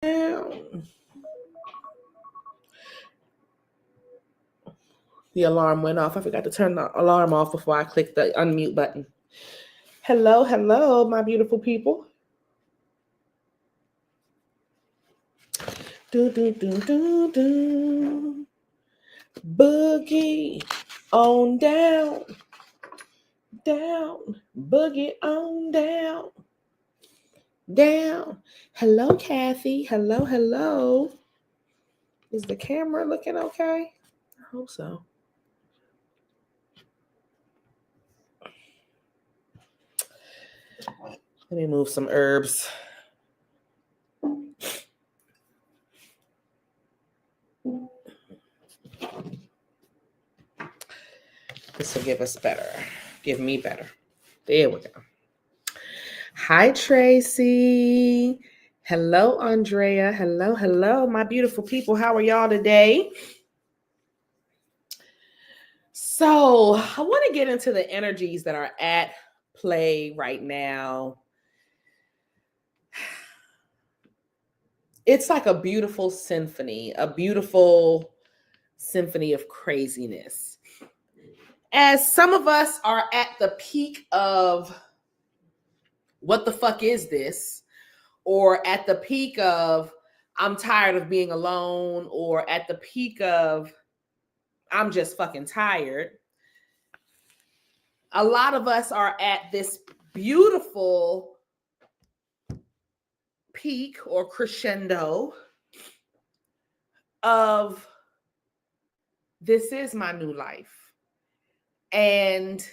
The alarm went off. I forgot to turn the alarm off before I clicked the unmute button. Hello, hello, my beautiful people. Do, do, do, do, do. Boogie on down, down, boogie on down, down. Hello, Kathy. Hello, hello. Is the camera looking okay? I hope so. Let me move some herbs. This will give us better. Give me better. There we go. Hi, Tracy. Hello, Andrea. Hello, hello, my beautiful people. How are y'all today? So I want to get into the energies that are at play right now. It's like a beautiful symphony of craziness. As some of us are at the peak of what the fuck is this? Or at the peak of I'm tired of being alone, or at the peak of I'm just fucking tired. A lot of us are at this beautiful peak or crescendo of this is my new life. And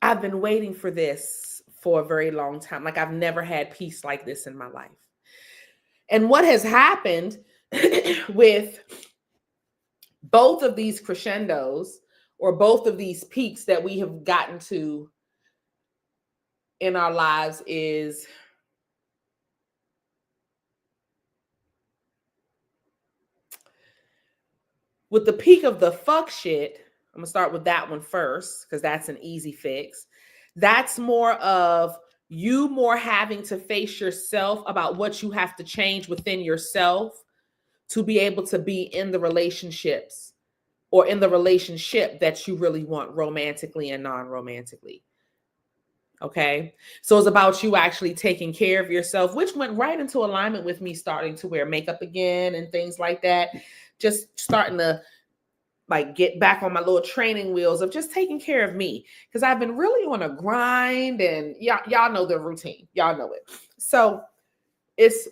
I've been waiting for this for a very long time. Like I've never had peace like this in my life. And what has happened with both of these crescendos or both of these peaks that we have gotten to in our lives is with the peak of the fuck shit. I'm gonna start with that one first because that's an easy fix. That's more of you more having to face yourself about what you have to change within yourself to be able to be in the relationships or in the relationship that you really want romantically and non-romantically. Okay. So it's about you actually taking care of yourself, which went right into alignment with me starting to wear makeup again and things like that. Just starting to like get back on my little training wheels of just taking care of me. Because I've been really on a grind and y'all know the routine. Y'all know it. So it's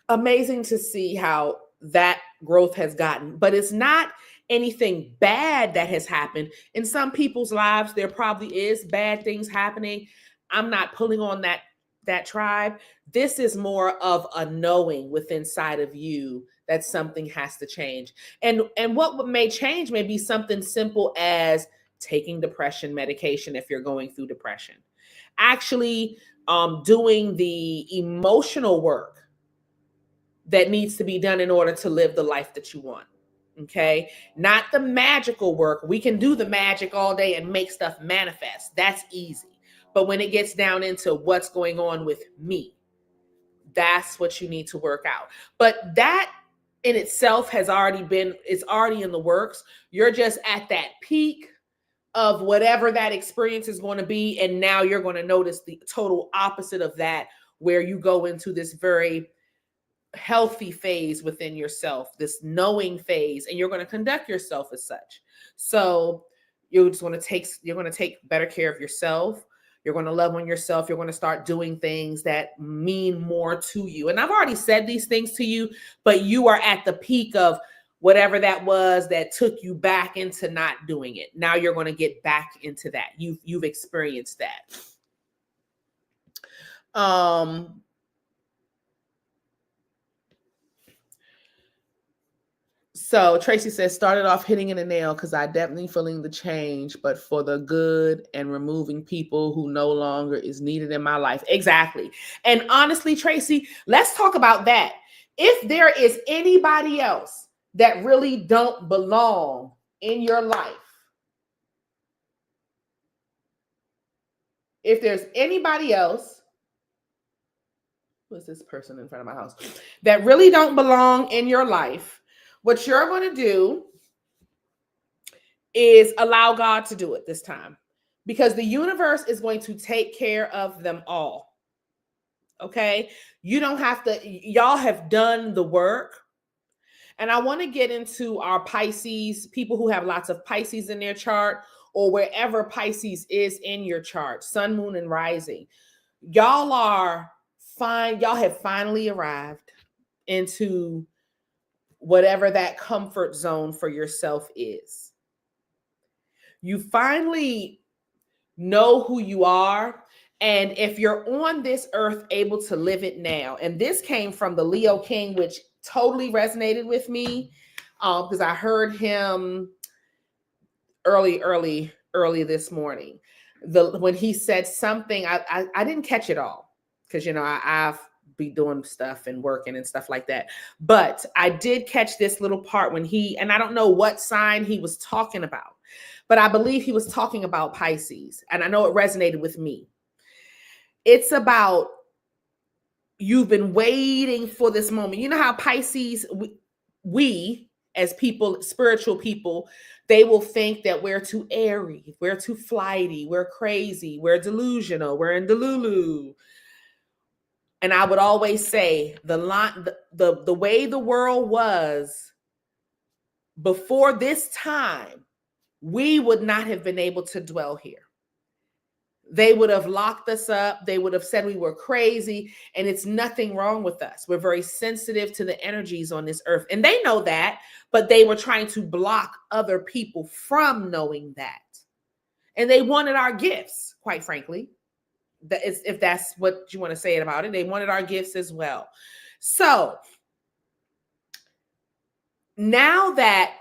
amazing to see how that growth has gotten, but it's not anything bad that has happened. In some people's lives, there probably is bad things happening. I'm not pulling on that tribe. This is more of a knowing within inside of you that something has to change. And what may change may be something simple as taking depression medication if you're going through depression. Actually doing the emotional work that needs to be done in order to live the life that you want. Okay. Not the magical work. We can do the magic all day and make stuff manifest. That's easy. But when it gets down into what's going on with me, that's what you need to work out. But that in itself it's already in the works. You're just at that peak of whatever that experience is going to be. And now you're going to notice the total opposite of that, where you go into this very healthy phase within yourself, this knowing phase, and you're going to conduct yourself as such. So you're going to take better care of yourself. You're going to love on yourself. You're going to start doing things that mean more to you. And I've already said these things to you, but you are at the peak of whatever that was that took you back into not doing it. Now you're going to get back into that. You've experienced that. So Tracy says, started off hitting in the nail because I definitely feeling the change, but for the good and removing people who no longer is needed in my life. Exactly. And honestly, Tracy, let's talk about that. If there is anybody else that really don't belong in your life, if there's anybody else Who's this person in front of my house? That really don't belong in your life. What you're going to do is allow God to do it this time, because the universe is going to take care of them all. Okay? You don't have to, y'all have done the work. And I want to get into our Pisces, people who have lots of Pisces in their chart, or wherever Pisces is in your chart, sun, moon, and rising. Y'all are fine. Y'all have finally arrived into whatever that comfort zone for yourself is. You finally know who you are. And if you're on this earth able to live it now, and this came from the Leo King, which totally resonated with me, because I heard him early this morning. When he said something, I didn't catch it all, because I've be doing stuff and working and stuff like that. But I did catch this little part when and I don't know what sign he was talking about, but I believe he was talking about Pisces. And I know it resonated with me. It's about, you've been waiting for this moment. You know how Pisces, we as people, spiritual people, they will think that we're too airy, we're too flighty, we're crazy, we're delusional, we're in Delulu. And I would always say the way the world was before this time, we would not have been able to dwell here. They would have locked us up. They would have said we were crazy, and it's nothing wrong with us. We're very sensitive to the energies on this earth, and they know that, but they were trying to block other people from knowing that. And they wanted our gifts, quite frankly. If that's what you want to say about it, they wanted our gifts as well. So now that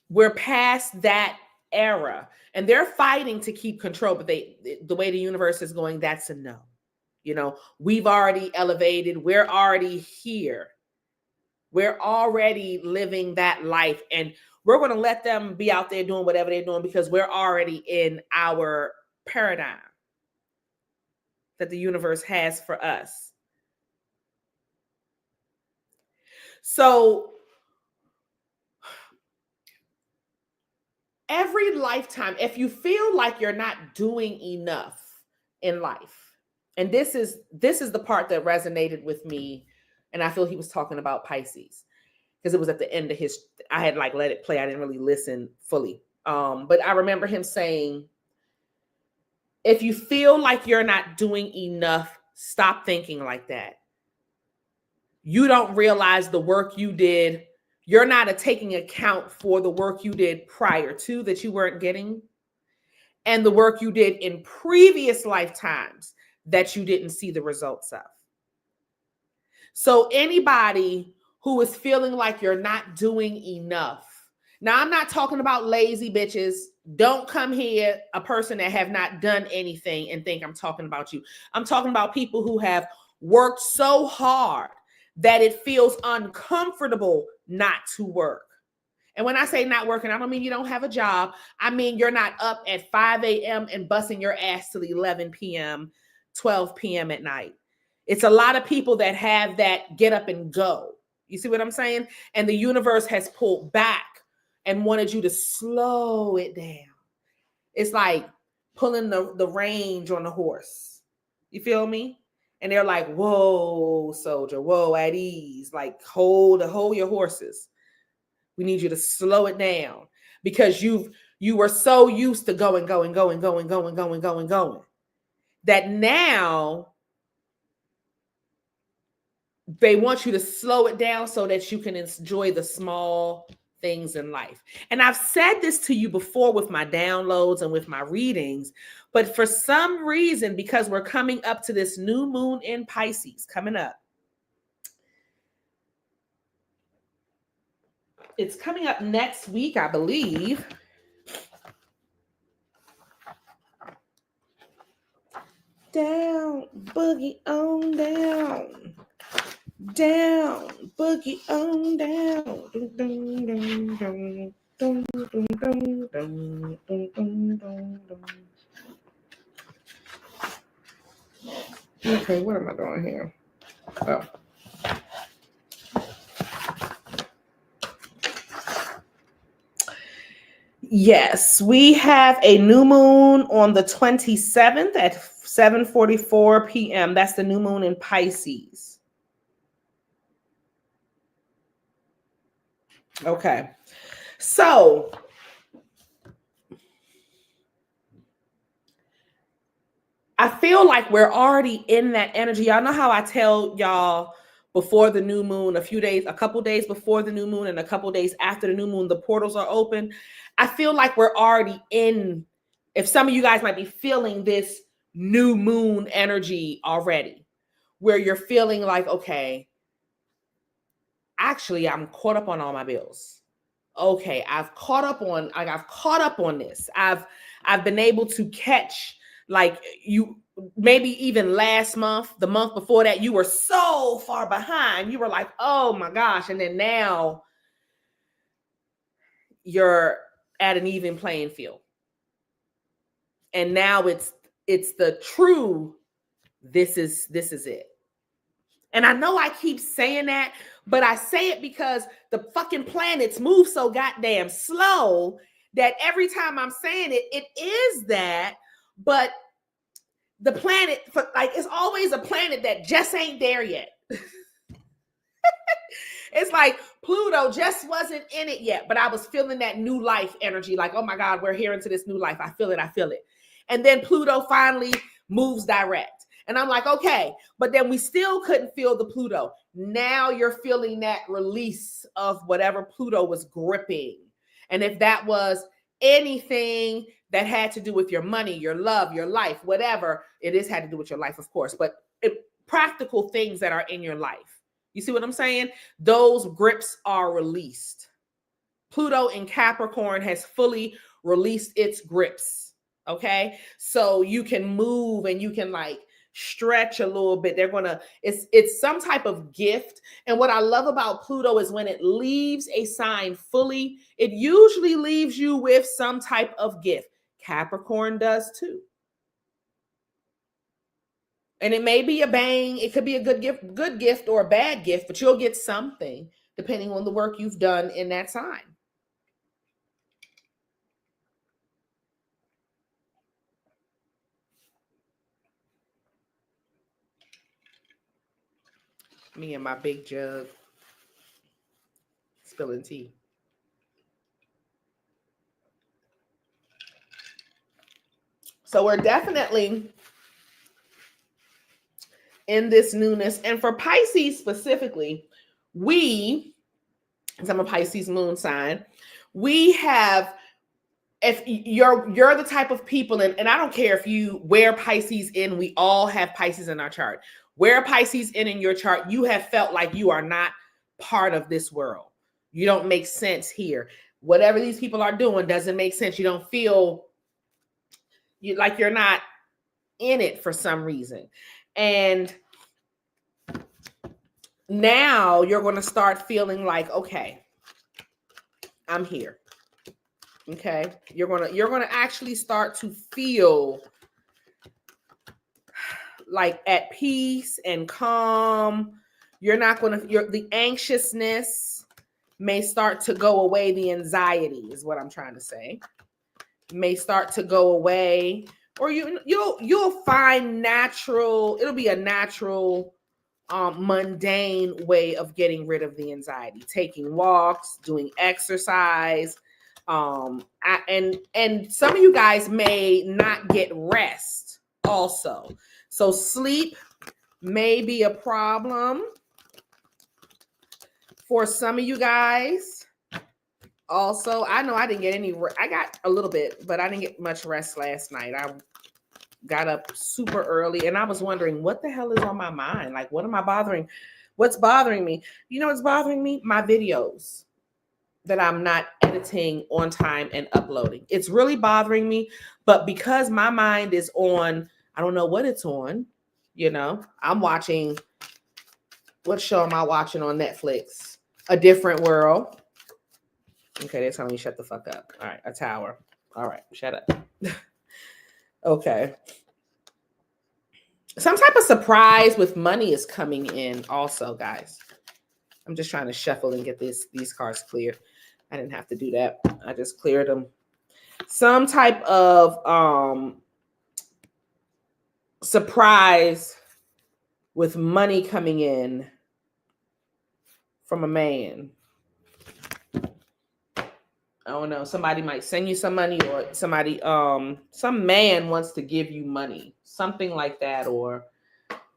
we're past that era, and they're fighting to keep control, but the way the universe is going, that's a no. We've already elevated. We're already here. We're already living that life, and we're going to let them be out there doing whatever they're doing, because we're already in our paradigm that the universe has for us. So every lifetime, if you feel like you're not doing enough in life, and this is the part that resonated with me, and I feel he was talking about Pisces, because it was at the end of I had let it play. I didn't really listen fully. But I remember him saying, if you feel like you're not doing enough, stop thinking like that. You don't realize the work you did. You're not taking account for the work you did prior to that you weren't getting, and the work you did in previous lifetimes that you didn't see the results of. So anybody who is feeling like you're not doing enough. Now, I'm not talking about lazy bitches. Don't come here, a person that have not done anything, and think I'm talking about you. I'm talking about people who have worked so hard that it feels uncomfortable not to work. And when I say not working, I don't mean you don't have a job. I mean you're not up at 5 a.m. and busting your ass till 11 p.m., 12 p.m. at night. It's a lot of people that have that get up and go. You see what I'm saying? And the universe has pulled back and wanted you to slow it down. It's like pulling the range on the horse. You feel me? And they're like, whoa, soldier, whoa, at ease. Like, hold your horses. We need you to slow it down, because you were so used to going, that now they want you to slow it down so that you can enjoy the small things in life. And I've said this to you before with my downloads and with my readings, but for some reason, because we're coming up to this new moon in Pisces coming up, it's coming up next week, I believe. Down, boogie on down. Down, boogie on down. Okay, what am I doing here? Yes, we have a new moon on the 27th at 7:44 p.m. That's the new moon in Pisces. Okay. So I feel like we're already in that energy. Y'all know how I tell y'all before the new moon, a couple days before the new moon and a couple days after the new moon, the portals are open. I feel like we're already in, if some of you guys might be feeling this new moon energy already, where you're feeling like, okay, actually, I'm caught up on all my bills. Okay, I've caught up on this. I've been able to catch, like, you maybe even last month, the month before that, you were so far behind. You were like, oh my gosh. And then now you're at an even playing field. And now it's the true, this is it. And I know I keep saying that, but I say it because the fucking planets move so goddamn slow that every time I'm saying it, it is that. But the planet, like, it's always a planet that just ain't there yet. It's like Pluto just wasn't in it yet, but I was feeling that new life energy. Like, oh my God, we're here into this new life. I feel it. And then Pluto finally moves direct. And I'm like, okay, but then we still couldn't feel the Pluto. Now you're feeling that release of whatever Pluto was gripping. And if that was anything that had to do with your money, your love, your life, whatever, it is had to do with your life, of course, but practical things that are in your life. You see what I'm saying? Those grips are released. Pluto in Capricorn has fully released its grips. Okay. So you can move and you can, like, stretch a little bit. It's some type of gift. And what I love about Pluto is when it leaves a sign fully, it usually leaves you with some type of gift. Capricorn does too. And it may be a bang, it could be a good gift or a bad gift, but you'll get something depending on the work you've done in that sign. Me and my big jug spilling tea. So we're definitely in this newness. And for Pisces specifically, since I'm a Pisces moon sign, we have, if you're the type of people, and I don't care if you wear Pisces in, we all have Pisces in our chart. Wear Pisces in your chart, you have felt like you are not part of this world. You don't make sense here. Whatever these people are doing doesn't make sense. You don't feel like you're not in it for some reason. And now you're going to start feeling like, okay, I'm here. Okay. You're going to actually start to feel like at peace and calm. The anxiousness may start to go away. The anxiety is what I'm trying to say. May start to go away, or you'll find natural, it'll be a natural, mundane way of getting rid of the anxiety, taking walks, doing exercise. And some of you guys may not get rest also. So sleep may be a problem for some of you guys. Also, I know I didn't get any, I got a little bit, but I didn't get much rest last night. I got up super early and I was wondering, what the hell is on my mind? Like, what's bothering me? You know what's bothering me? My videos that I'm not editing on time and uploading. It's really bothering me, but because my mind is on, I don't know what it's on, I'm watching, what show am I watching on Netflix? A Different World. Okay, they're telling me shut the fuck up. All right, a tower. All right, shut up. Okay. Some type of surprise with money is coming in also, guys. I'm just trying to shuffle and get these cards cleared. I didn't have to do that. I just cleared them. some type of surprise with money coming in from a man. I don't know. Somebody might send you some money, or somebody, some man wants to give you money, something like that, or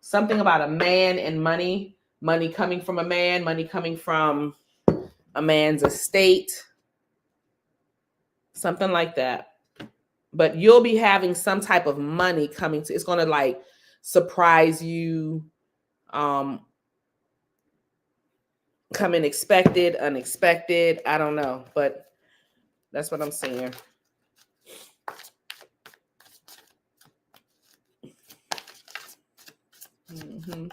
something about a man and money, money coming from a man, money coming from a man's estate, something like that. But you'll be having some type of money coming to, it's going to like surprise you, come in expected, unexpected. I don't know, but that's what I'm seeing. Mm-hmm.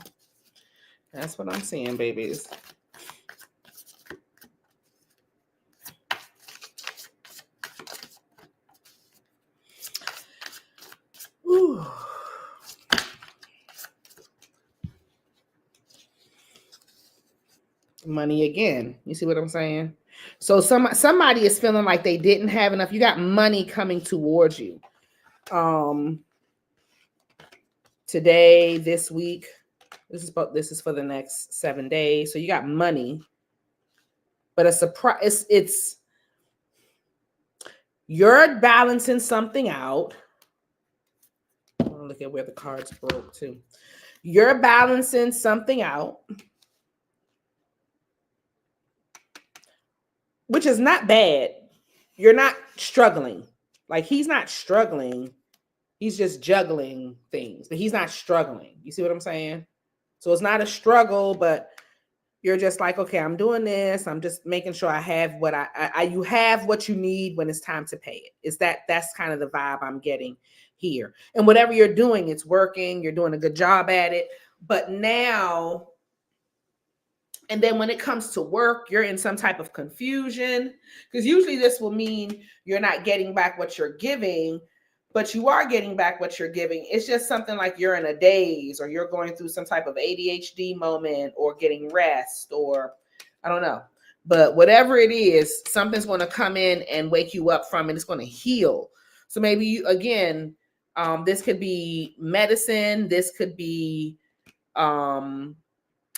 That's what I'm seeing, babies. Whew. Money again. You see what I'm saying? So somebody is feeling like they didn't have enough. You got money coming towards you. Today, this week, this is for the next 7 days. So you got money, but a surprise. It's you're balancing something out. Look at where the cards broke too. You're balancing something out, which is not bad. You're not struggling. Like he's not struggling. He's just juggling things, but he's not struggling. You see what I'm saying? So it's not a struggle, but you're just like, okay, I'm doing this. I'm just making sure I have what you have what you need when it's time to pay it. That's kind of the vibe I'm getting here. And whatever you're doing, it's working. You're doing a good job at it. But now, and then when it comes to work, you're in some type of confusion, because usually this will mean you're not getting back what you're giving, but you are getting back what you're giving. It's just something like you're in a daze, or you're going through some type of ADHD moment, or getting rest, or I don't know. But whatever it is, something's going to come in and wake you up from it. It's going to heal. So maybe you, again, this could be medicine. This could be, I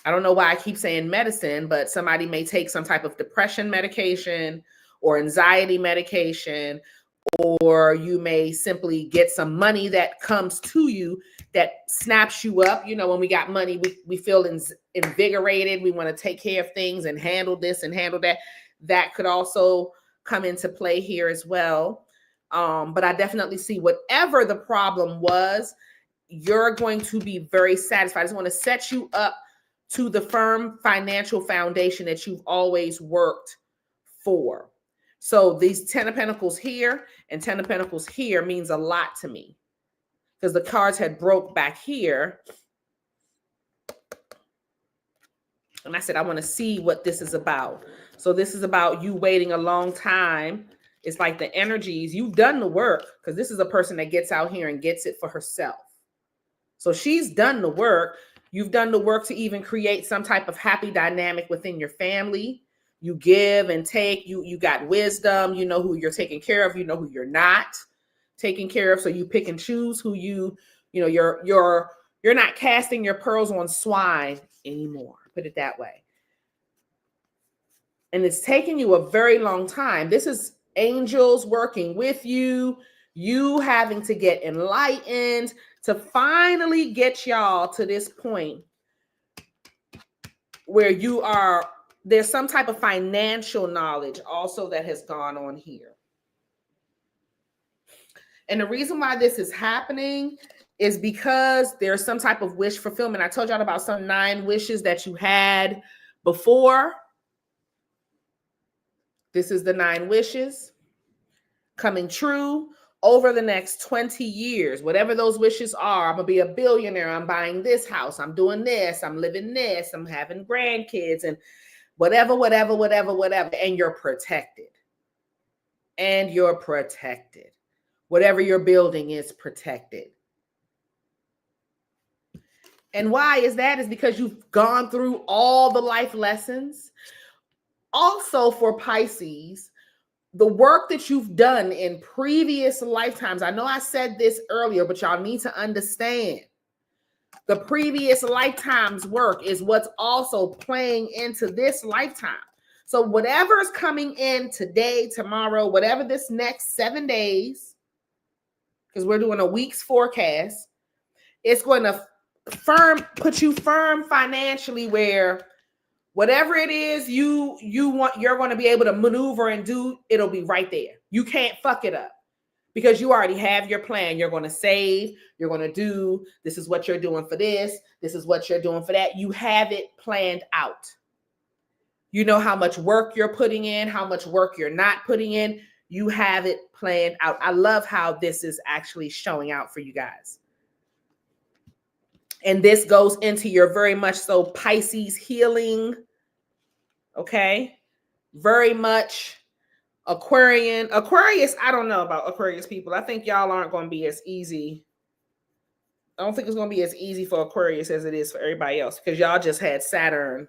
don't know why I keep saying medicine, but somebody may take some type of depression medication or anxiety medication, or you may simply get some money that comes to you that snaps you up. You know, when we got money, we feel invigorated. We want to take care of things and handle this and handle that. That could also come into play here as well. But I definitely see whatever the problem was, you're going to be very satisfied. I just want to set you up to the firm financial foundation that you've always worked for. So these 10 of Pentacles here and 10 of Pentacles here means a lot to me, because the cards had broke back here. And I said, I want to see what this is about. So this is about you waiting a long time. It's like the energies, you've done the work, because this is a person that gets out here and gets it for herself. So she's done the work. You've done the work to even create some type of happy dynamic within your family. You give and take. You got wisdom. You know who you're taking care of. You know who you're not taking care of. So you pick and choose who you're not casting your pearls on swine anymore. Put it that way. And it's taken you a very long time. This is angels working with you. You having to get enlightened to finally get y'all to this point where there's some type of financial knowledge also that has gone on here. And the reason why this is happening is because there's some type of wish fulfillment. I told y'all about some 9 wishes that you had before. This is the 9 wishes coming true over the next 20 years. Whatever those wishes are, I'm going to be a billionaire. I'm buying this house. I'm doing this. I'm living this. I'm having grandkids and whatever. And you're protected. And you're protected. Whatever you're building is protected. And why is that? Is because you've gone through all the life lessons. Also for Pisces, the work that you've done in previous lifetimes. I know I said this earlier, but y'all need to understand the previous lifetime's work is what's also playing into this lifetime. So whatever is coming in today, tomorrow, whatever this next 7 days, because we're doing a week's forecast, it's going to put you firm financially where whatever it is you want, you're going to be able to maneuver and do, it'll be right there. You can't fuck it up because you already have your plan. You're going to save, you're going to do, this is what you're doing for this is what you're doing for that. You have it planned out. You know how much work you're putting in, how much work you're not putting in. You have it planned out. I love how this is actually showing out for you guys. And this goes into your very much so Pisces healing. Okay. Very much Aquarian. Aquarius, I don't know about Aquarius people. I think y'all aren't going to be as easy. I don't think it's going to be as easy for Aquarius as it is for everybody else because y'all just had Saturn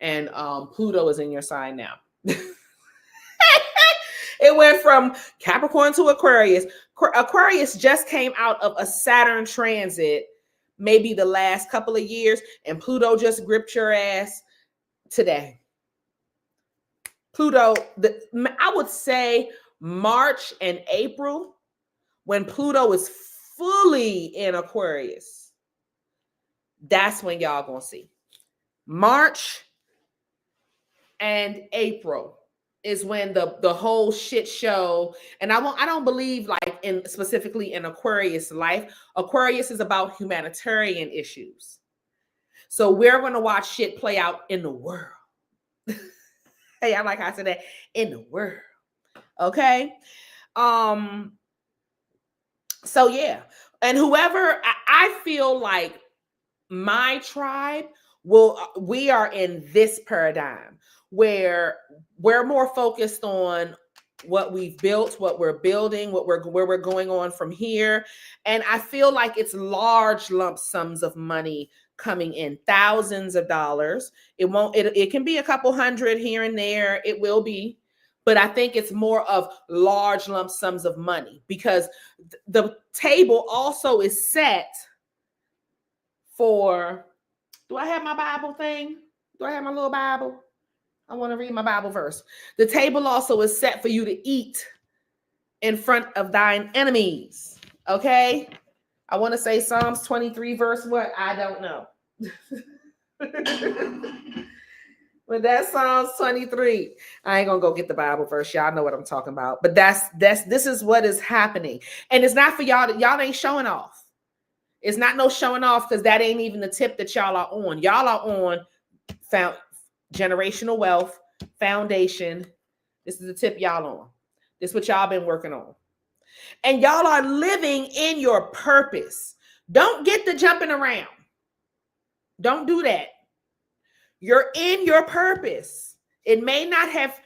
and Pluto is in your sign now. It went from Capricorn to Aquarius. Aquarius just came out of a Saturn transit maybe the last couple of years, and Pluto just gripped your ass today. Pluto, I would say March and April, when Pluto is fully in Aquarius, that's when y'all gonna see. March and April is when the whole shit show, and I don't believe like in specifically in Aquarius life. Aquarius is about humanitarian issues. So we're going to watch shit play out in the world. Hey, I like how I said that, in the world. Okay. So yeah. And whoever, I feel like my tribe we are in this paradigm where we're more focused on what we've built, what we're building, where we're going on from here. And I feel like it's large lump sums of money coming in, thousands of dollars. It can be a couple hundred here and there. It will be, but I think it's more of large lump sums of money because the table also is set for, do I have my Bible thing? Do I have my little Bible? I want to read my Bible verse. The table also is set for you to eat in front of thine enemies. Okay? I want to say Psalms 23 verse what? I don't know. But that's Psalms 23. I ain't gonna go get the Bible verse. Y'all know what I'm talking about. But this is what is happening. And it's not for y'all. Y'all ain't showing off. It's not no showing off because that ain't even the tip that y'all are on. Y'all are on generational wealth, foundation. This is the tip y'all on. This is what y'all been working on. And y'all are living in your purpose. Don't get the jumping around. Don't do that. You're in your purpose. It may not have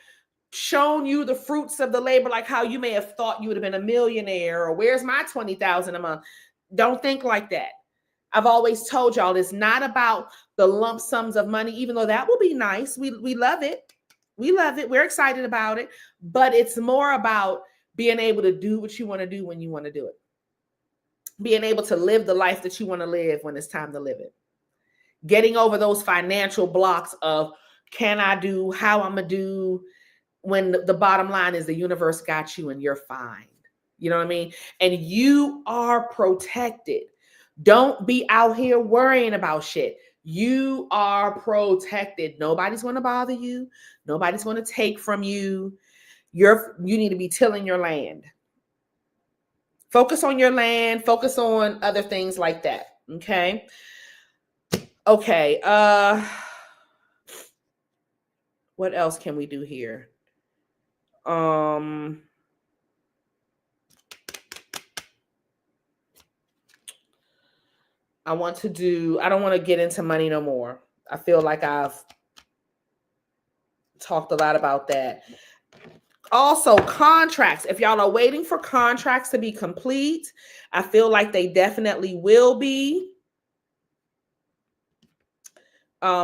shown you the fruits of the labor like how you may have thought you would have been a millionaire or where's my $20,000 a month. Don't think like that. I've always told y'all it's not about the lump sums of money, even though that will be nice. We love it. We love it. We're excited about it. But it's more about being able to do what you want to do when you want to do it. Being able to live the life that you want to live when it's time to live it. Getting over those financial blocks of can I do, how I'm going to do, when the bottom line is the universe got you and you're fine. You know what I mean? And you are protected. Don't be out here worrying about shit. You are protected. Nobody's going to bother you. Nobody's going to take from you. You need to be tilling your land. Focus on your land. Focus on other things like that. Okay. Okay. What else can we do here? I don't want to get into money no more. I feel like I've talked a lot about that. Also, contracts. If y'all are waiting for contracts to be complete, I feel like they definitely will be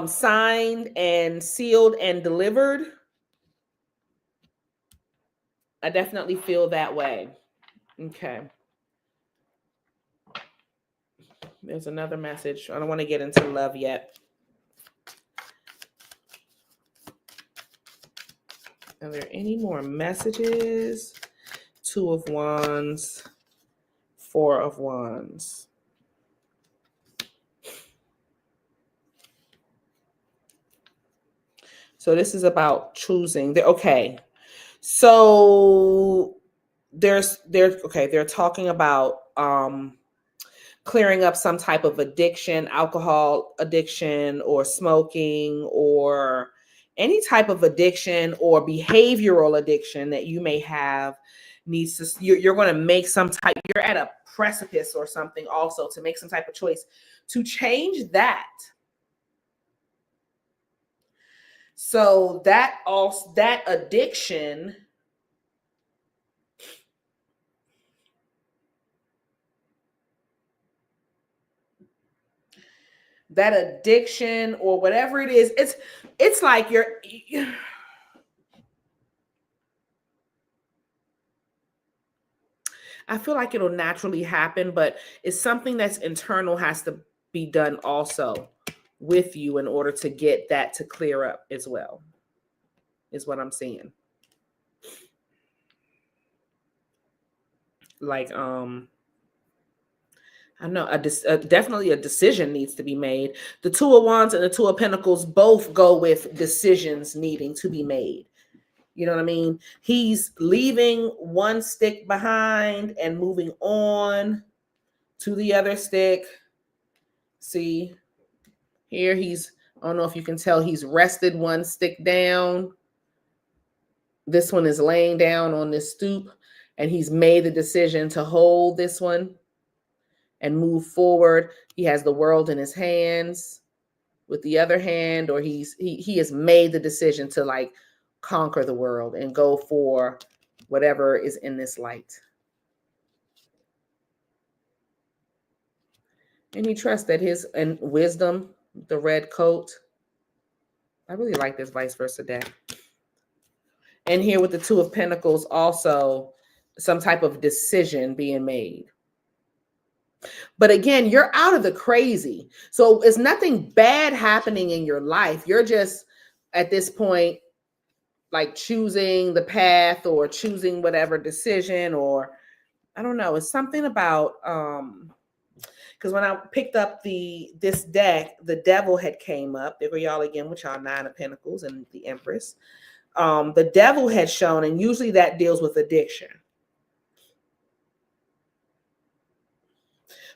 signed and sealed and delivered. I definitely feel that way. Okay. There's another message. I don't want to get into love yet. Are there any more messages? Two of Wands, Four of Wands. So this is about choosing. Okay. So they're talking about clearing up some type of addiction, alcohol addiction or smoking or any type of addiction or behavioral addiction that you may have needs to, you're going to make some type, you're at a precipice or something also to make some type of choice to change that. So that also, that addiction, or whatever it is, it's like I feel like it'll naturally happen, but it's something that's internal, has to be done also with you in order to get that to clear up as well, is what I'm seeing. Like, I know definitely a decision needs to be made. The Two of Wands and the Two of Pentacles both go with decisions needing to be made. You know what I mean? He's leaving one stick behind and moving on to the other stick. See, here he's, I don't know if you can tell, he's rested one stick down. This one is laying down on this stoop, and he's made the decision to hold this one and move forward. He has the world in his hands with the other hand, or he has made the decision to like conquer the world and go for whatever is in this light. And he trusts that his and wisdom, the red coat. I really like this vice versa deck. And here with the Two of Pentacles, also some type of decision being made. But again, you're out of the crazy. So it's nothing bad happening in your life. You're just at this point, like choosing the path or choosing whatever decision, or I don't know. It's something about, because when I picked up this deck, the Devil had came up. There go y'all again with y'all Nine of Pentacles and the Empress. The Devil had shown, and usually that deals with addiction.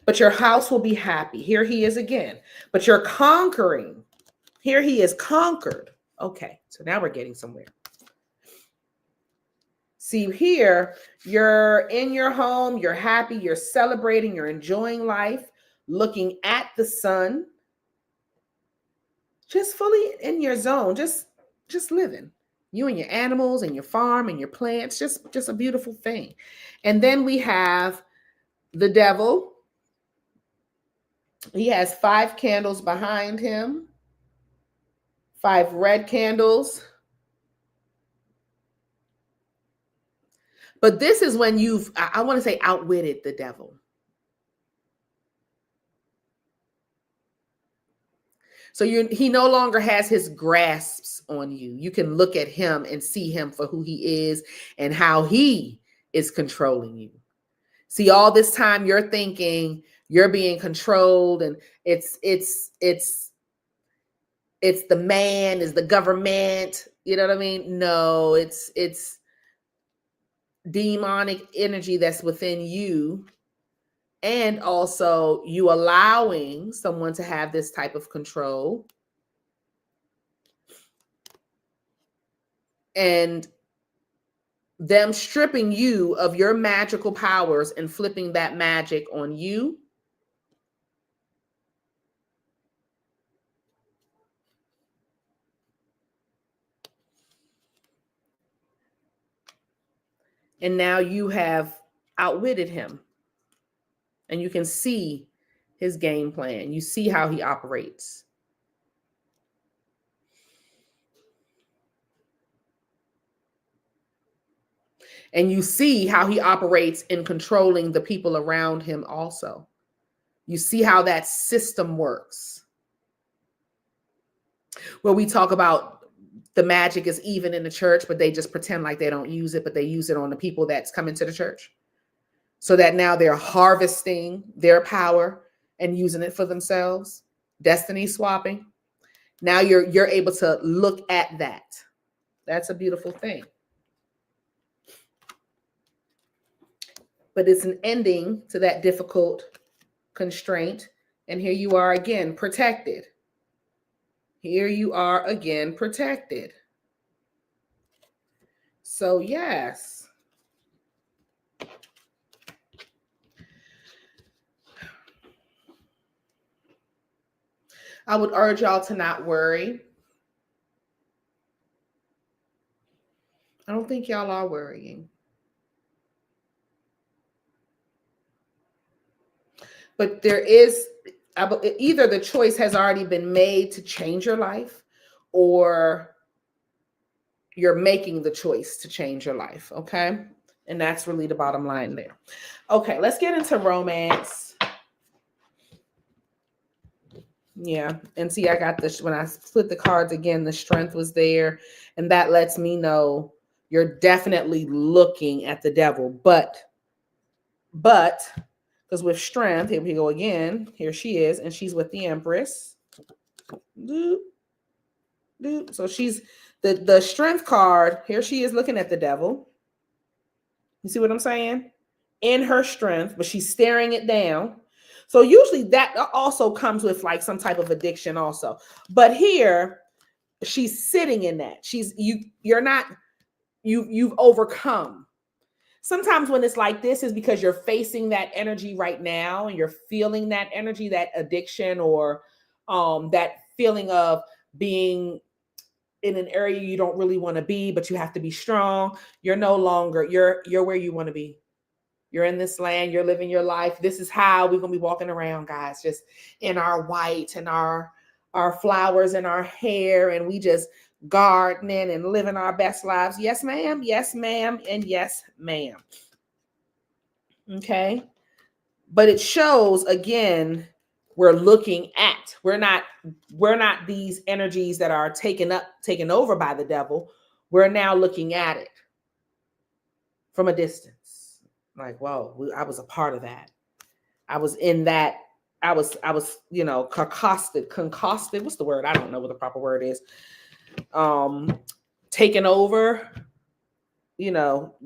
But your house will be happy. Here he is again. But you're conquering. Here he is conquered. Okay, so now we're getting somewhere. See, here, you're in your home, you're happy, you're celebrating, you're enjoying life, looking at the sun, just fully in your zone, just living. You and your animals and your farm and your plants, just a beautiful thing. And then we have the Devil. He has 5 candles behind him, 5 red candles. But this is when you've, I want to say, outwitted the Devil. So he no longer has his grasps on you. You can look at him and see him for who he is and how he is controlling you. See, all this time you're thinking you're being controlled, and it's the man, is the government. You know what I mean? No, it's demonic energy that's within you. And also you allowing someone to have this type of control. And them stripping you of your magical powers and flipping that magic on you. And now you have outwitted him. And you can see his game plan. You see how he operates. And you see how he operates in controlling the people around him also. You see how that system works. Where we talk about the magic is even in the church, but they just pretend like they don't use it, but they use it on the people that's coming to the church. So that now they're harvesting their power and using it for themselves. Destiny swapping. Now you're able to look at that. That's a beautiful thing. But it's an ending to that difficult constraint. And here you are again, protected. Here you are again, protected. So yes. I would urge y'all to not worry. I don't think y'all are worrying. But there is, either the choice has already been made to change your life, or you're making the choice to change your life, okay? And that's really the bottom line there. Okay, let's get into romance. Yeah, and see, I got this, when I split the cards again, the strength was there, and that lets me know you're definitely looking at the devil, but, because with strength, here we go again, here she is, and she's with the Empress. So she's the strength card, here she is looking at the devil. You see what I'm saying? In her strength, but she's staring it down. So usually that also comes with like some type of addiction also. But here she's sitting in that. You've overcome. Sometimes when it's like this is because you're facing that energy right now and you're feeling that energy, that addiction, or that feeling of being in an area you don't really want to be, but you have to be strong. You're no longer, you're where you want to be. You're in this land, you're living your life. This is how we're going to be walking around, guys, just in our white and our flowers in our hair, and we just gardening and living our best lives. Yes, ma'am. Yes, ma'am. And yes, ma'am. Okay. But it shows, again, we're looking at, we're not these energies that are taken over by the devil. We're now looking at it from a distance. Like, whoa, I was a part of that. I was in that. I was, concocted. What's the word? I don't know what the proper word is. Taken over,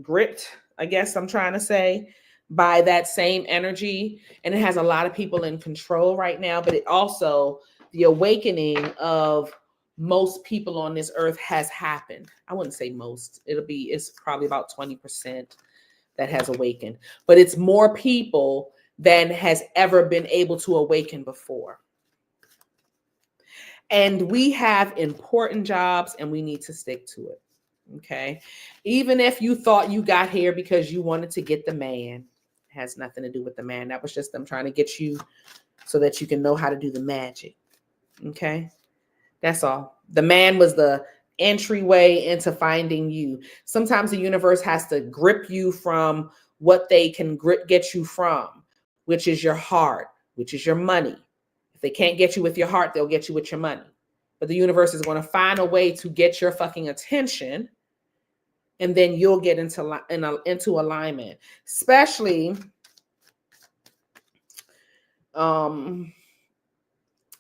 gripped, I guess I'm trying to say, by that same energy. And it has a lot of people in control right now, but it also, the awakening of most people on this earth has happened. I wouldn't say most. It's probably about 20% that has awakened, but it's more people than has ever been able to awaken before. And we have important jobs and we need to stick to it. Okay. Even if you thought you got here because you wanted to get the man, it has nothing to do with the man. That was just them trying to get you so that you can know how to do the magic. Okay. That's all. The man was the entryway into finding you. Sometimes the universe has to grip you from what they can get you from, which is your heart, which is your money. If they can't get you with your heart, they'll get you with your money. But the universe is going to find a way to get your fucking attention, and then you'll get into alignment. Especially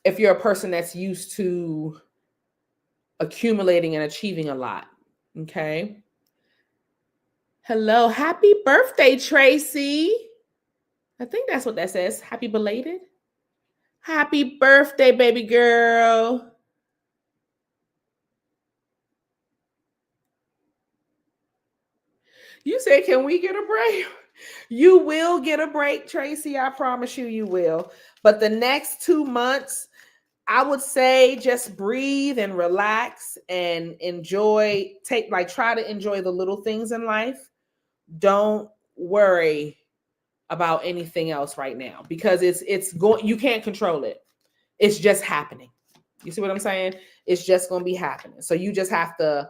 if you're a person that's used to accumulating and achieving a lot. Okay. Hello. Happy birthday, Tracy. I think that's what that says. Happy belated. Happy birthday, baby girl. You said, can we get a break? You will get a break, Tracy. I promise you will. But the next 2 months, I would say just breathe and relax and enjoy, try to enjoy the little things in life. Don't worry about anything else right now, because it's going, you can't control it. It's just happening. You see what I'm saying? It's just going to be happening. So you just have to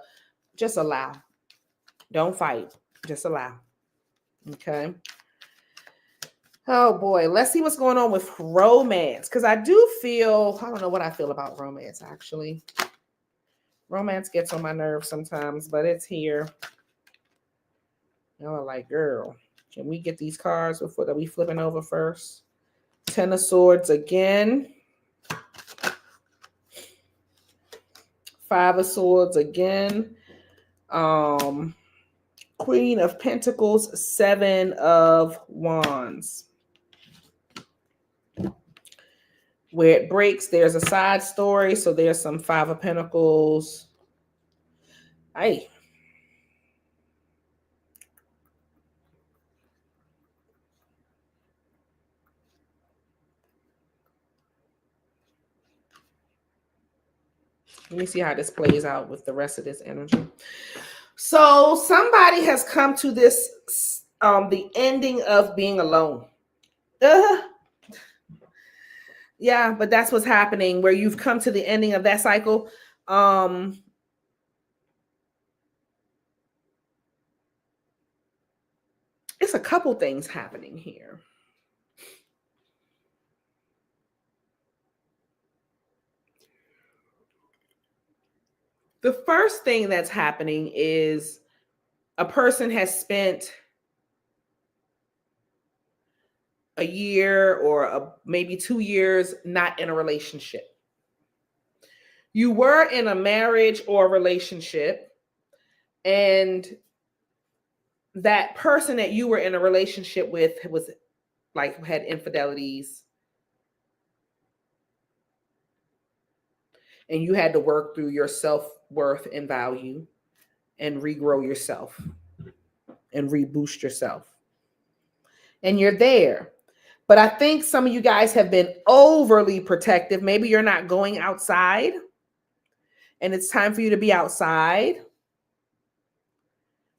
just allow. Don't fight. Just allow. Okay. Oh boy, let's see what's going on with romance. Because I do feel, I don't know what I feel about romance actually. Romance gets on my nerves sometimes, but it's here. Y'all are like, girl, can we get these cards before that we flipping over first? 10 of Swords again. 5 of Swords again. Queen of Pentacles, 7 of Wands. Where it breaks, there's a side story. So there's some 5 of Pentacles. Hey. Let me see how this plays out with the rest of this energy. So somebody has come to this, the ending of being alone. Yeah, but that's what's happening where you've come to the ending of that cycle. It's a couple things happening here. The first thing that's happening is a person has spent a year or maybe 2 years not in a relationship. You were in a marriage or a relationship, and that person that you were in a relationship with was like had infidelities, and you had to work through your self-worth and value and regrow yourself and reboost yourself. And you're there. But I think some of you guys have been overly protective. Maybe you're not going outside, and it's time for you to be outside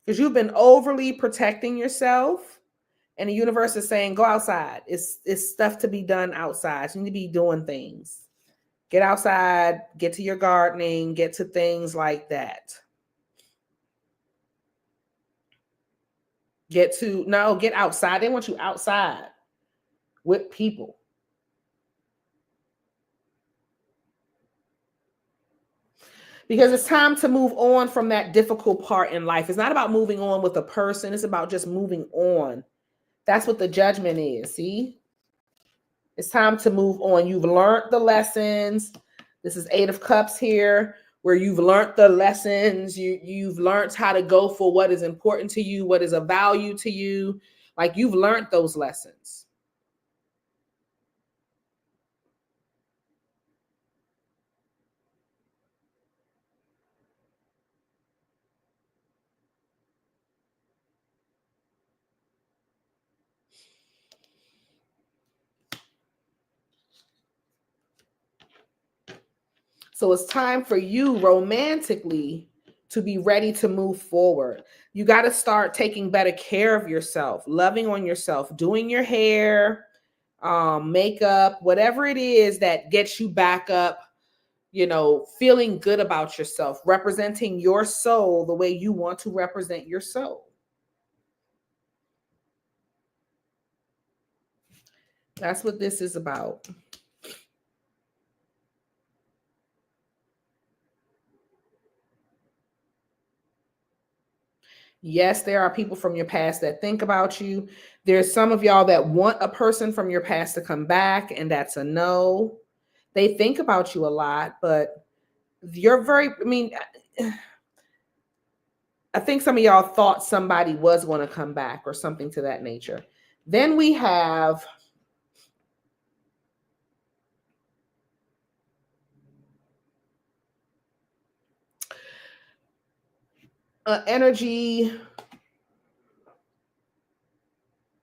because you've been overly protecting yourself. And the universe is saying, go outside. It's stuff to be done outside. So you need to be doing things. Get outside, get to your gardening, get to things like that. Get outside. They want you outside with people. Because it's time to move on from that difficult part in life. It's not about moving on with a person. It's about just moving on. That's what the Judgment is, see? It's time to move on. You've learned the lessons. This is 8 of Cups here, where you've learned the lessons. You've learned how to go for what is important to you, what is of value to you. Like you've learned those lessons. So it's time for you romantically to be ready to move forward. You got to start taking better care of yourself, loving on yourself, doing your hair, makeup, whatever it is that gets you back up, feeling good about yourself, representing your soul the way you want to represent your soul. That's what this is about. Yes, there are people from your past that think about you. There's some of y'all that want a person from your past to come back, and that's a no. They think about you a lot, but I think some of y'all thought somebody was going to come back or something to that nature. Then we have energy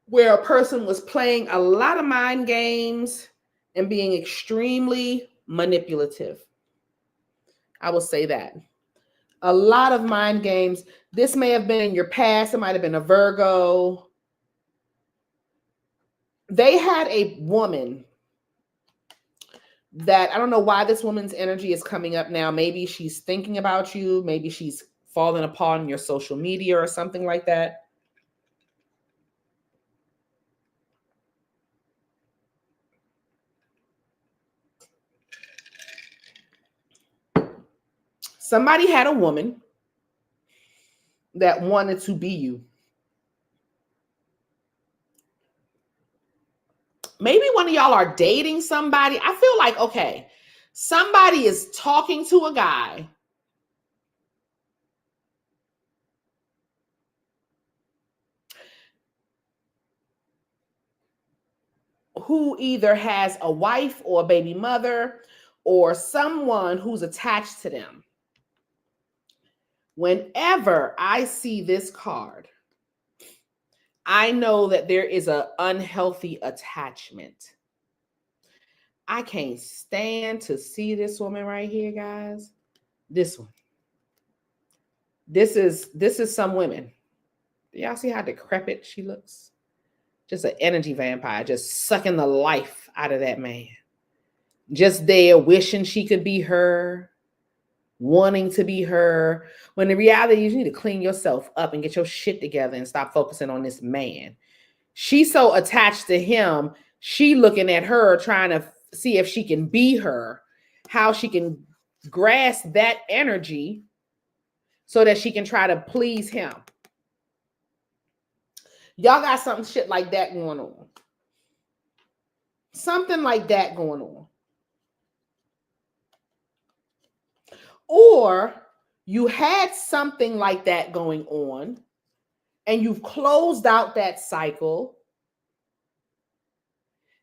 where a person was playing a lot of mind games and being extremely manipulative. I will say that. A lot of mind games. This may have been in your past. It might have been a Virgo. They had a woman that, I don't know why this woman's energy is coming up now. Maybe she's thinking about you. Maybe she's fallen upon your social media or something like that. Somebody had a woman that wanted to be you. Maybe one of y'all are dating somebody. I feel like, okay, somebody is talking to a guy who either has a wife or a baby mother or someone who's attached to them. Whenever I see this card, I know that there is an unhealthy attachment. I can't stand to see this woman right here, guys. This one. This is some women. Do y'all see how decrepit she looks? Just an energy vampire, just sucking the life out of that man. Just there wishing she could be her, wanting to be her. When the reality is you need to clean yourself up and get your shit together and stop focusing on this man. She's so attached to him. She looking at her, trying to see if she can be her, how she can grasp that energy so that she can try to please him. Y'all got something shit like that going on. Something like that going on. Or you had something like that going on and you've closed out that cycle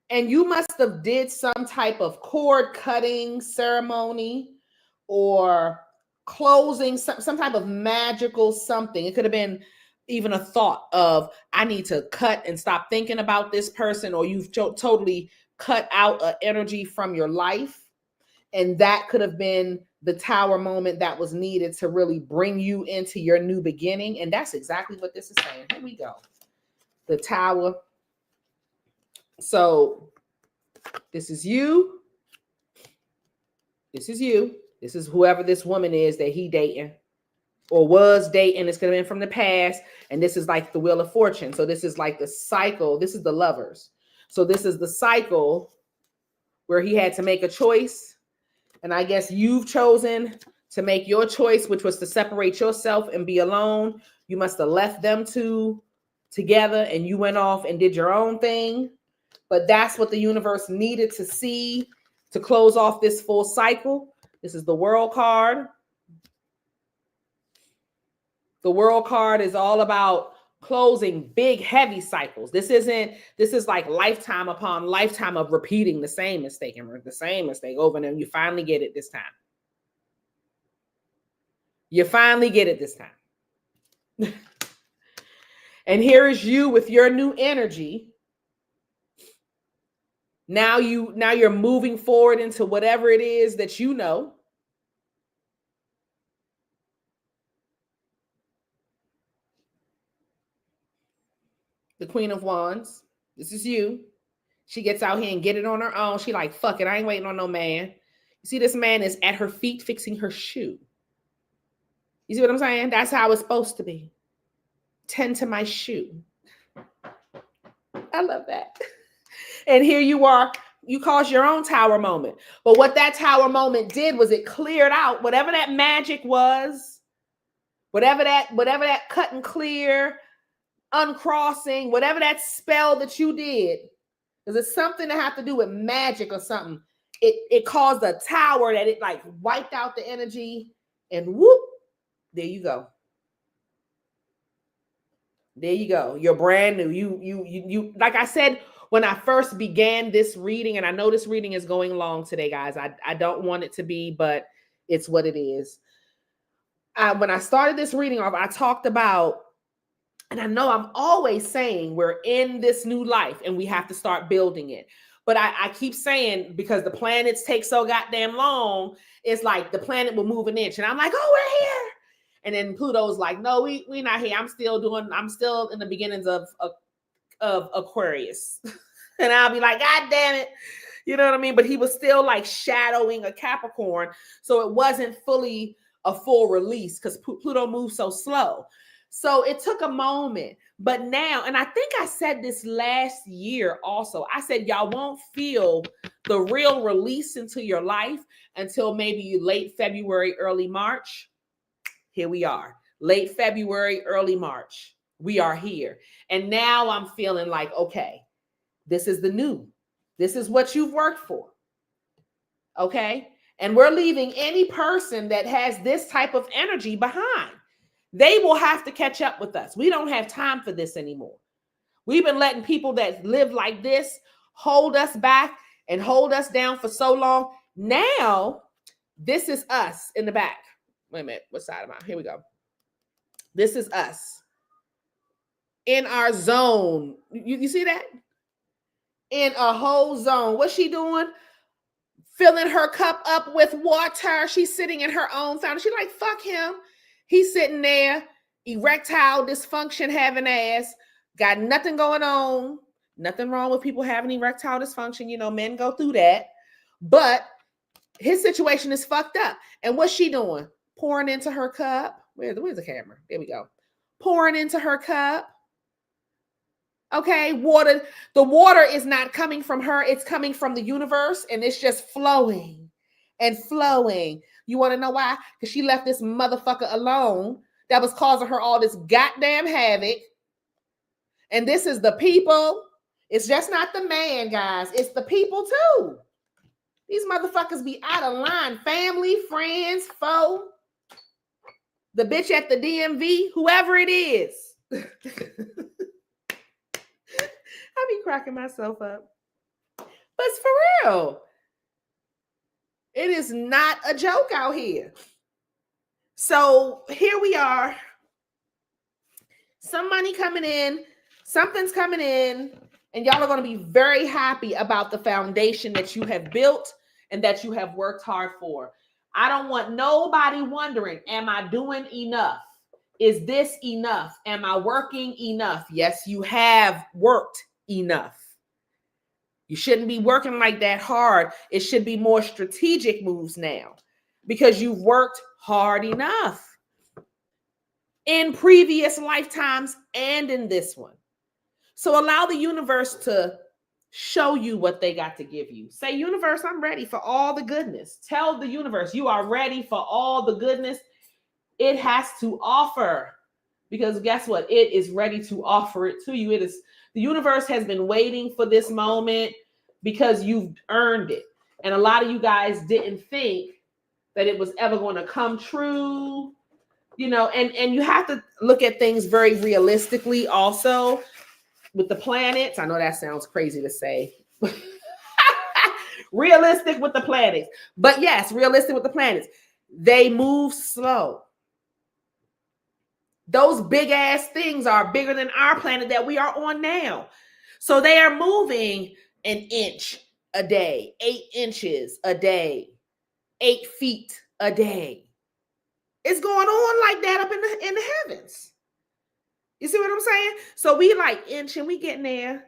and you must have did some type of cord cutting ceremony or closing some type of magical something. It could have been even a thought of, I need to cut and stop thinking about this person, or you've totally cut out an energy from your life. And that could have been the tower moment that was needed to really bring you into your new beginning. And that's exactly what this is saying. Here we go. The tower. So this is you. This is you. This is whoever this woman is that he dating or was dating. It's going to be from the past. And this is like the Wheel of Fortune. So this is like the cycle. This is the lovers. So this is the cycle where he had to make a choice. And I guess you've chosen to make your choice, which was to separate yourself and be alone. You must have left them two together and you went off and did your own thing. But that's what the universe needed to see to close off this full cycle. This is the World card. The World card is all about closing big, heavy cycles. This is like lifetime upon lifetime of repeating the same mistake and the same mistake over and you finally get it this time. You finally get it this time. And here is you with your new energy. Now you're moving forward into whatever it is that you know. The Queen of Wands. This is you. She gets out here and get it on her own. She like, fuck it. I ain't waiting on no man. You see, this man is at her feet fixing her shoe. You see what I'm saying? That's how it's supposed to be. Tend to my shoe. I love that. And here you are. You caused your own tower moment. But what that tower moment did was it cleared out whatever that magic was, whatever that cut and clear, uncrossing, whatever that spell that you did. Because it's something that have to do with magic or something. It caused a tower that it like wiped out the energy and whoop, there you go. There you go. You're brand new. You like I said, when I first began this reading, and I know this reading is going long today, guys. I don't want it to be, but it's what it is. When I started this reading off, I talked about, and I know I'm always saying we're in this new life and we have to start building it. But I keep saying, because the planets take so goddamn long, it's like the planet will move an inch. And I'm like, oh, we're here. And then Pluto's like, no, we're not here. I'm still in the beginnings of Aquarius. And I'll be like, God damn it. You know what I mean? But he was still like shadowing a Capricorn. So it wasn't fully a full release because Pluto moves so slow. So it took a moment, but now, and I think I said this last year also, I said, y'all won't feel the real release into your life until maybe late February, early March. Here we are, late February, early March. We are here. And now I'm feeling like, okay, this is the new. This is what you've worked for. Okay. And we're leaving any person that has this type of energy behind. They will have to catch up with us. We don't have time for this anymore. We've been letting people that live like this hold us back and hold us down for so long. Now, this is us in the back. Wait a minute. What side am I? Here we go. This is us in our zone. You see that? In a whole zone. What's she doing? Filling her cup up with water. She's sitting in her own fountain. She's like, fuck him. He's sitting there, erectile dysfunction having ass, got nothing going on. Nothing wrong with people having erectile dysfunction. You know, men go through that. But his situation is fucked up. And what's she doing? Pouring into her cup. Where's the camera? There we go. Pouring into her cup. Okay, water. The water is not coming from her. It's coming from the universe, and it's just flowing and flowing. You want to know why? Because she left this motherfucker alone that was causing her all this goddamn havoc. And this is the people. It's just not the man, guys. It's the people too. These motherfuckers be out of line. Family, friends, foe, the bitch at the DMV, whoever it is. I be cracking myself up. But it's for real. It is not a joke out here. So here we are. Some money coming in, something's coming in, and y'all are going to be very happy about the foundation that you have built and that you have worked hard for. I don't want nobody wondering, am I doing enough? Is this enough? Am I working enough? Yes, you have worked enough. You shouldn't be working like that hard. It should be more strategic moves now because you've worked hard enough in previous lifetimes and in this one. So allow the universe to show you what they got to give you. Say, universe, I'm ready for all the goodness. Tell the universe you are ready for all the goodness it has to offer. Because guess what? It is ready to offer it to you. It is, the universe has been waiting for this moment because you've earned it. And a lot of you guys didn't think that it was ever going to come true, you know, and you have to look at things very realistically also with the planets. I know that sounds crazy to say. Realistic with the planets. But yes, realistic with the planets. They move slow. Those big ass things are bigger than our planet that we are on now. So they are moving an inch a day, 8 inches a day, 8 feet a day. It's going on like that up in the heavens. You see what I'm saying? So we like inching, we getting there.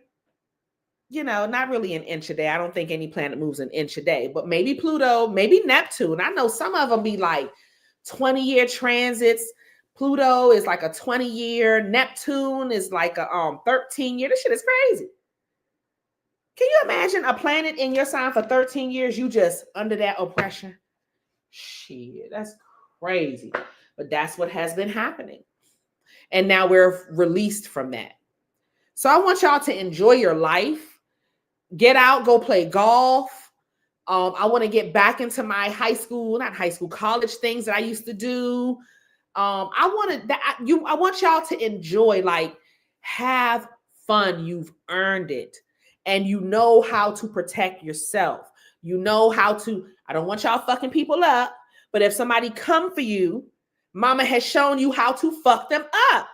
You know, not really an inch a day. I don't think any planet moves an inch a day, but maybe Pluto, maybe Neptune. I know some of them be like 20-year transits. Pluto is like a 20-year. Neptune is like a 13-year. This shit is crazy. Can you imagine a planet in your sign for 13 years? You just under that oppression? Shit, that's crazy. But that's what has been happening. And now we're released from that. So I want y'all to enjoy your life. Get out, go play golf. I want to get back into my college things that I used to do. I want y'all to enjoy, like, have fun. You've earned it. And you know how to protect yourself. You know how to, I don't want y'all fucking people up, but if somebody come for you, mama has shown you how to fuck them up.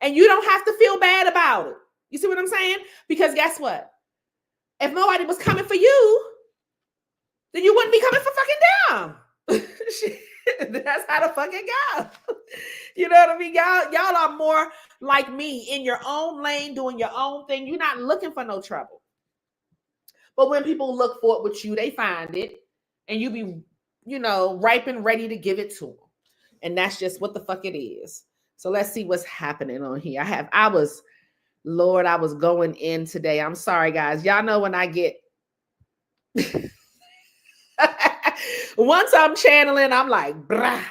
And you don't have to feel bad about it. You see what I'm saying? Because guess what? If nobody was coming for you, then you wouldn't be coming for fucking them. That's how the fucking go. You know what I mean? Y'all are more like me, in your own lane, doing your own thing. You're not looking for no trouble. But when people look for it with you, they find it. And you be, ripe and ready to give it to them. And that's just what the fuck it is. So let's see what's happening on here. I was going in today. I'm sorry, guys. Y'all know when I get once I'm channeling, I'm like, brah,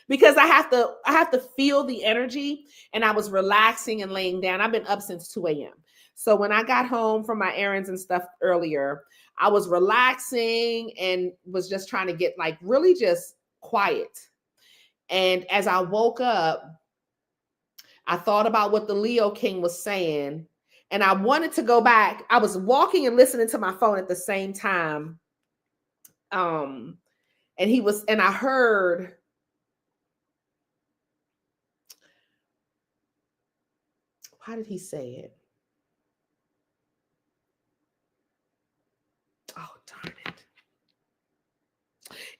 because I have to feel the energy. And I was relaxing and laying down. I've been up since 2 a.m. So when I got home from my errands and stuff earlier, I was relaxing and was just trying to get like really just quiet. And as I woke up, I thought about what the Leo King was saying, and I wanted to go back. I was walking and listening to my phone at the same time. And I heard, how did he say it? Oh, darn it.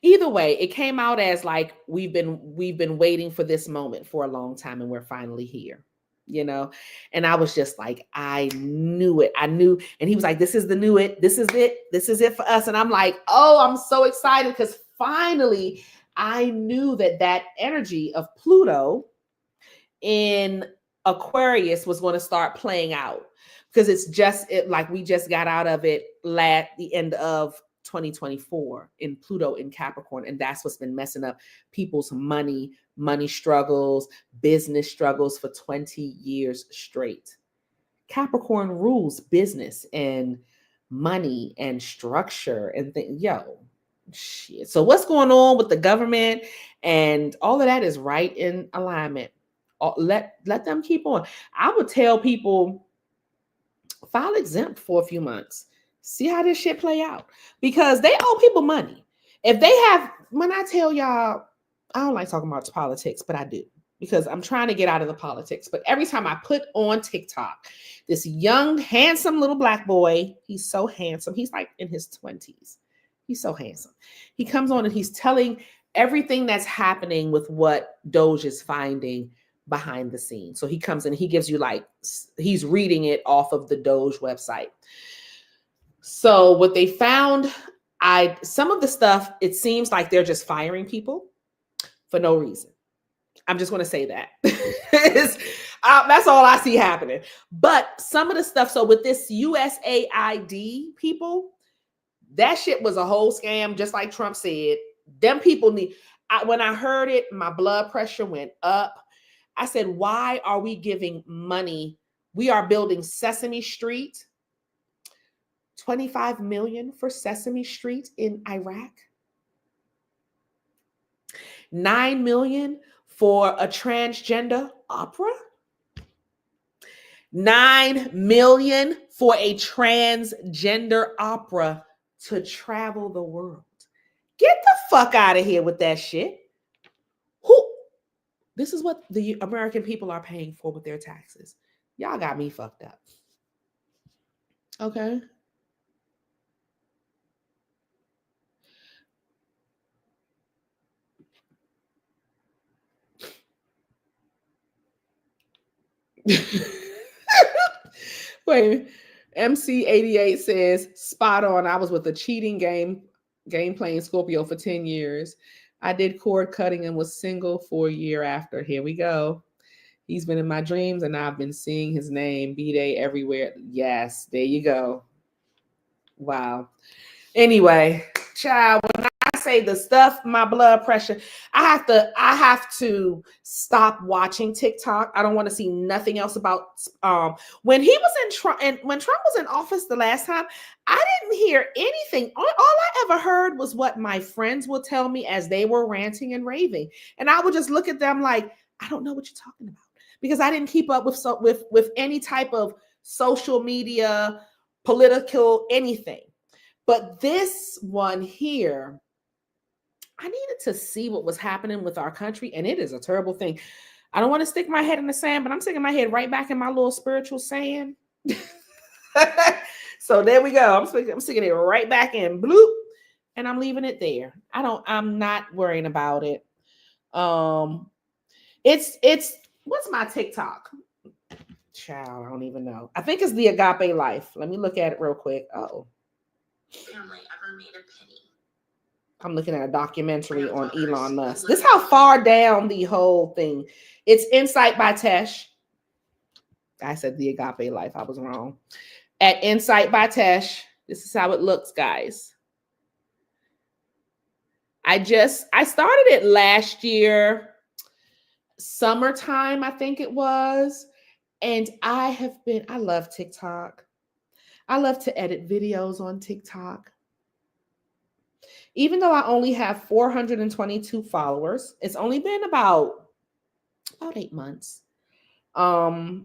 Either way, it came out as like we've been waiting for this moment for a long time, and we're finally here, you know. And I was just like, I knew it. I knew. And he was like, this is the new it. This is it. This is it for us. And I'm like, oh, I'm so excited because finally I knew that energy of Pluto in Aquarius was going to start playing out, because like we just got out of it the end of 2024 in Pluto in Capricorn. And that's what's been messing up people's money struggles, business struggles for 20 years straight. Capricorn rules business and money and structure and shit. So what's going on with the government and all of that is right in alignment. Let them keep on. I would tell people, file exempt for a few months. See how this shit play out, because they owe people money. If they have, when I tell y'all, I don't like talking about politics, but I do, because I'm trying to get out of the politics. But every time I put on TikTok, this young, handsome little Black boy, he's so handsome. He's like in his 20s. He's so handsome. He comes on and he's telling everything that's happening with what Doge is finding behind the scenes. So he comes and he gives you he's reading it off of the Doge website. So what they found, some of the stuff, it seems like they're just firing people for no reason. I'm just going to say that. That's all I see happening. But some of the stuff, so with this USAID people, that shit was a whole scam, just like Trump said. Them people when I heard it, my blood pressure went up. I said, why are we giving money? We are building Sesame Street. 25 million for Sesame Street in Iraq. 9 million for a transgender opera. 9 million for a transgender opera to travel the world. Get the fuck out of here with that shit. This is what the American people are paying for with their taxes. Y'all got me fucked up. Okay. Wait, MC88 says, spot on. I was with a cheating game playing Scorpio for 10 years. I did cord cutting and was single for a year after. Here we go. He's been in my dreams and I've been seeing his name B-Day everywhere. Yes, there you go. Wow. Anyway, child, when I say the stuff, my blood pressure, I have to stop watching TikTok. I don't want to see nothing else about when he was in Trump, and when Trump was in office the last time, I didn't hear anything. All I ever heard was what my friends would tell me as they were ranting and raving. And I would just look at them like, I don't know what you're talking about, because I didn't keep up with any type of social media, political, anything. But this one here, I needed to see what was happening with our country, and it is a terrible thing. I don't want to stick my head in the sand, but I'm sticking my head right back in my little spiritual sand. So there we go. I'm sticking it right back in, bloop, and I'm leaving it there. I'm not worrying about it. It's what's my TikTok? Child, I don't even know. I think it's the Agape Life. Let me look at it real quick. Oh. Family ever made a penny. I'm looking at a documentary on Elon Musk. This is how far down the whole thing. It's Insight by Tesh. I said the Agape Life. I was wrong. At Insight by Tesh. This is how it looks, guys. I started it last year, summertime, I think it was. And I love TikTok. I love to edit videos on TikTok. Even though I only have 422 followers, it's only been about 8 months. I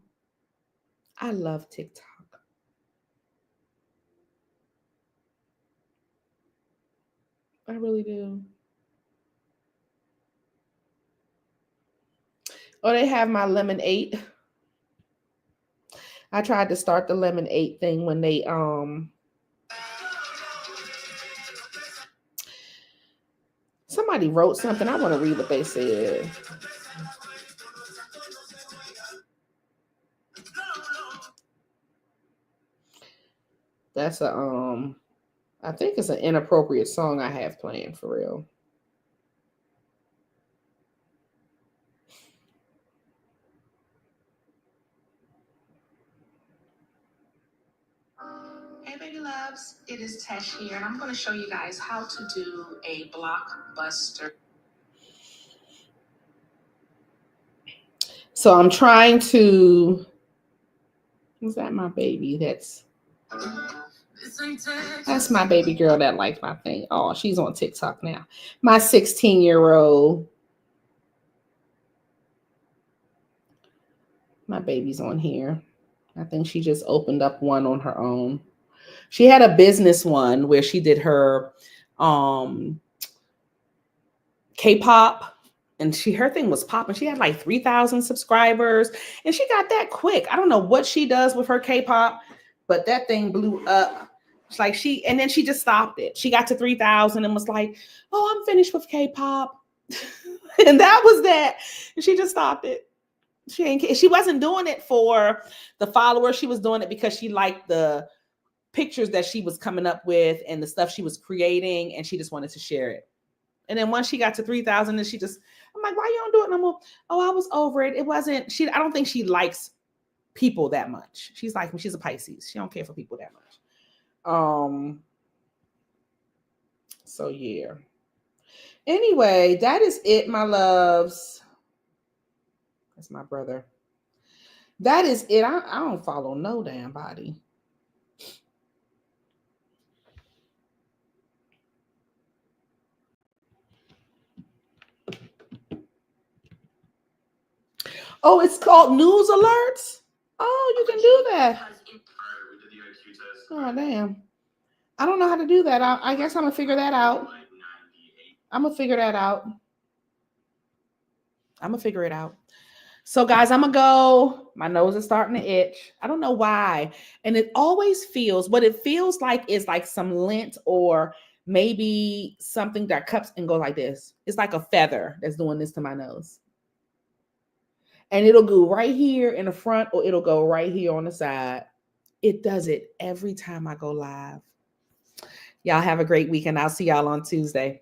love TikTok. I really do. Oh, they have my Lemon 8. I tried to start the Lemon 8 thing when they somebody wrote something. I want to read what they said. That's I think it's an inappropriate song I have playing for real. Hey baby loves, it is Tesh here, and I'm going to show you guys how to do a blockbuster. So I'm trying to. Is that my baby? That's my baby girl that likes my thing. Oh, she's on TikTok now. My 16-year-old. My baby's on here. I think she just opened up one on her own. She had a business one where she did her K-pop, and her thing was popping. She had like 3,000 subscribers, and she got that quick. I don't know what she does with her K-pop, but that thing blew up. It's like and then she just stopped it. She got to 3,000 and was like, "Oh, I'm finished with K-pop," and that was that. And she just stopped it. She wasn't doing it for the followers. She was doing it because she liked the pictures that she was coming up with and the stuff she was creating, and she just wanted to share it. And then once she got to 3,000, and I'm like, why you don't do it no more? Oh, I was over it. It wasn't, I don't think she likes people that much. She's a Pisces. She don't care for people that much. So yeah. Anyway, that is it, my loves. That's my brother. That is it. I don't follow no damn body. Oh, it's called news alerts? Oh, you can do that. Oh, damn. I don't know how to do that. I guess I'm going to figure that out. I'm going to figure it out. So, guys, I'm going to go. My nose is starting to itch. I don't know why. And it always feels, what it feels like is like some lint or maybe something that cups and goes like this. It's like a feather that's doing this to my nose. And it'll go right here in the front, or it'll go right here on the side. It does it every time I go live. Y'all have a great weekend. I'll see y'all on Tuesday.